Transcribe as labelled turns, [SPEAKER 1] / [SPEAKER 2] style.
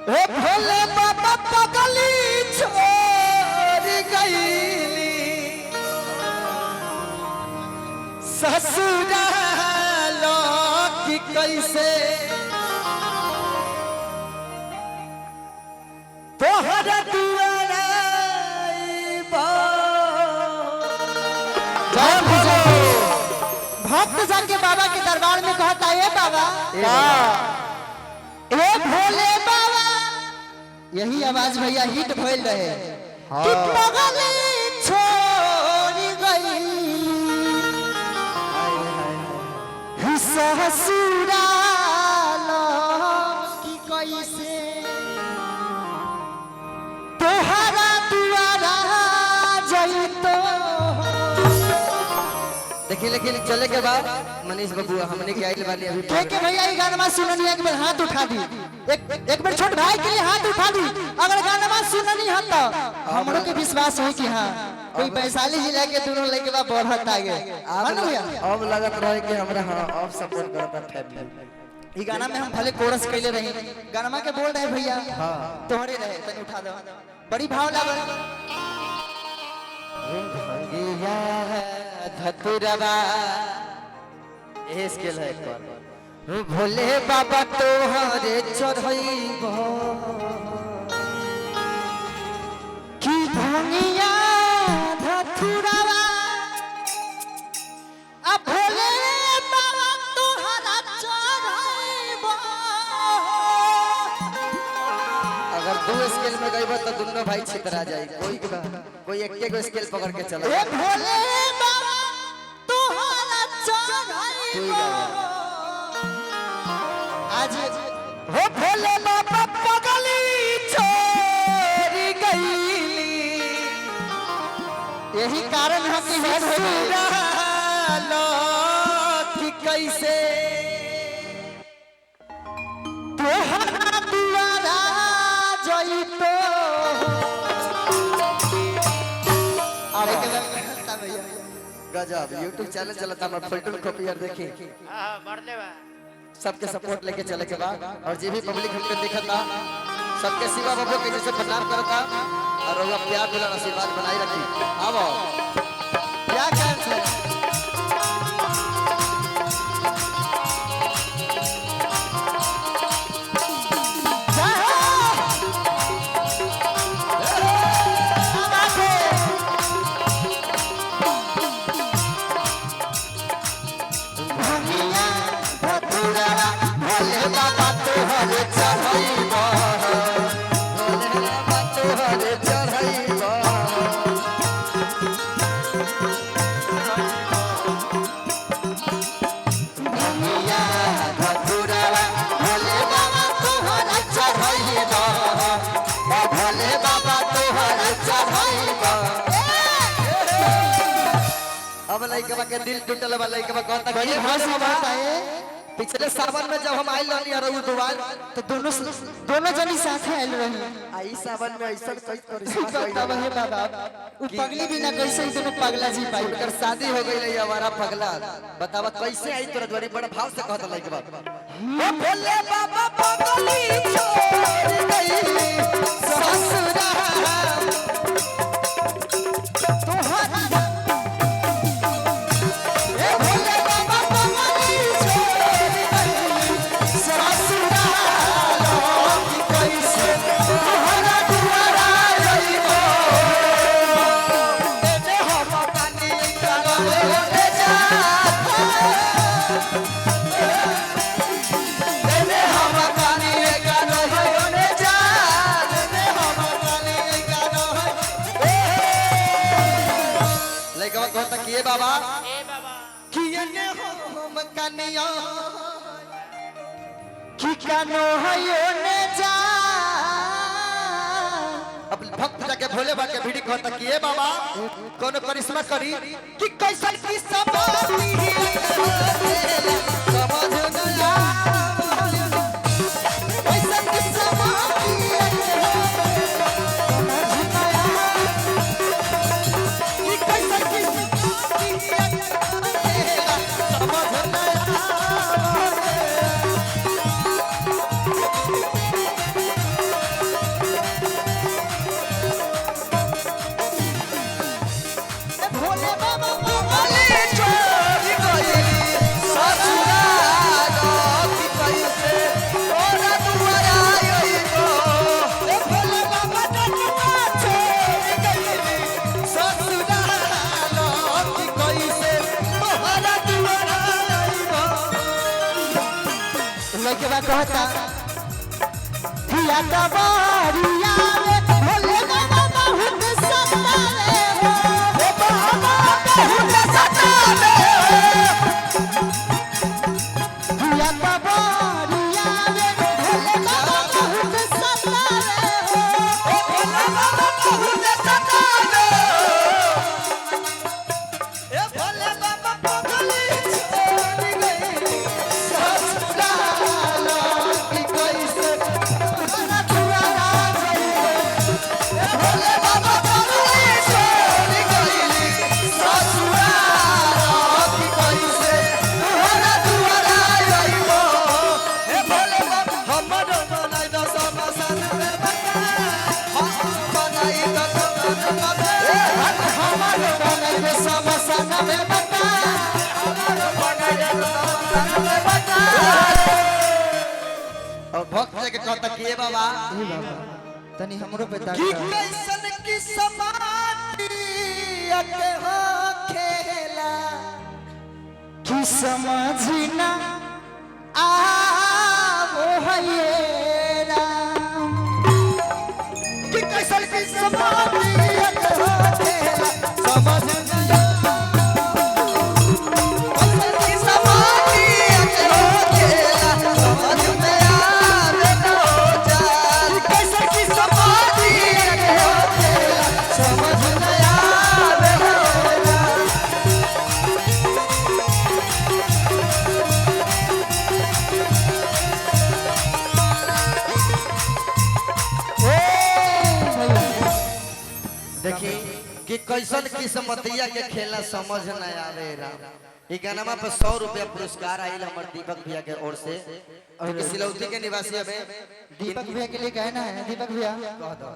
[SPEAKER 1] हे भोले बाबा पगली छोड़ गईली ससुराल की कैसे तोहरा दुआरा भक्त जाके बाबा के दरबार में कहता है बाबा ए भोले बाबा यही आवाज भैया हिट भइल रहे कि पगली छोड़ गई ससुराल की कैसे तोहरा दुआरा जइतो देखिए लेकिन चले के बाद मनीष बाबू हमने के आइल वाली अभी के भैया ये गाना सुननी एक बार हाथ उठा दी एक बार छोट भाई के लिए हाथ उठा दी अगर गाना सुननी है तो हमरो के विश्वास है कि हां कोई वैशाली जिला के दोनों लड़के बा बढ़त आगे अब लगत रहे कि हमरा हां अब सपोर्ट करता फैमिली ई गाना में हम भले कोरस कइले रही गाना के बोल रहे भैया हां तोहरे रहे तने उठा दो बड़ी भाव लागल भंगिया धतुरवा ए स्केल है एक भोले बाबा तोहरे चढ़इबो की भंगिया धतुरवा आ भोले बाबा तोहरा चढ़इबो अगर दो स्केल में गइबो तो दोनों भाई छितरा जाई कोई एक के स्केल पकड़ के चला ए भोले बाबा तोहरा चढ़इबो आज हो भोले बाबा पगली छोड़ गईली यही कारण है कि ससुराल की कैसे तोहरा दुआरा जइतो अरे गजब YouTube चैनल चलता है फुलटून कॉपीयर देखी हां मार लेवा सबके सपोर्ट लेके चले के बाद और जे भी पब्लिक हमके देखता सबके शिवा बाबू के जैसे प्रणाम करता और रउआ प्यार दुलार आशीर्वाद बनाई रखी आवो क्या कहत है बाबा तोहरे चढ़इबो भोले बाबा तोहरे चढ़इबो भंगिया धतुरवा भोले बाबा तोहरे चढ़इबो भोले बाबा तोहरे चढ़इबो अब लइकवा के दिल टूटल बा लइकवा कहता कि भाषा बात है पिछले सावन में जब हम आइल रहनी अरऊ दुआर तो दोनों जनी साथे आइल रही आई सावन में ऐसा कई करिश्मा कइल है बाबा उ पगली भी ना कैसे दोनों पगला जी पाई कर शादी हो गई रही हमारा पगला बतावा कैसे आई तोरा द्वारी बड़ा भाव से कहत लइक बात ओ भोले बाबा पगली छोड़ गई ससुराल तोहरा बाबा किए ने हम कनिया की कानो हयो ने जा अब भक्त जाके भोले बाबा के भिड़ी कहता कि ए बाबा कोनो करिश्मा करी कि कैसन की सबाती समझ गया कैसन की सबाती कहता हिया तबारिया रे भोले बाबा बहुत सतावे हो बाबा बहुत सतावे हिया तबारिया रे भोले बाबा बहुत सतावे हो भोले बाबा बहुत सतावे ए भोले बाबा पगली छोड़ गई ससुराल की कैसे ना दुआरा जाइए ए भोले बाबा पगली छोड़ गई ससुराल की कैसे ना दुआरा जाइए ए भोले बाबा हमरो बनाई द समसान में बता हम बनाई द समसान में हमारो बनाई द समसान में बता हमारो बनाई द समसान में बता और भक्त के कहता कि ए बाबा तनी हमरो पे ताक कि कैसन की समाधि अके हो खेला कि समझ ना आवो है राम कि कैसन की समाधि अके हो खेला समझ ना कैसन की समाधि अके हो खेला समझ में आवे तो जान कैसन की समाधि अके हो खेला समझ में आवे तो जान देखी कि कैसन किस्मतिया के खेला समझ न आवे राम। ई गाना पे 100 रुपया पुरस्कार आइल हमर दीपक भैया के ओर से और सिलौती के निवासी हमें
[SPEAKER 2] दीपक भैया के लिए कहना है दीपक भैया
[SPEAKER 1] कह दो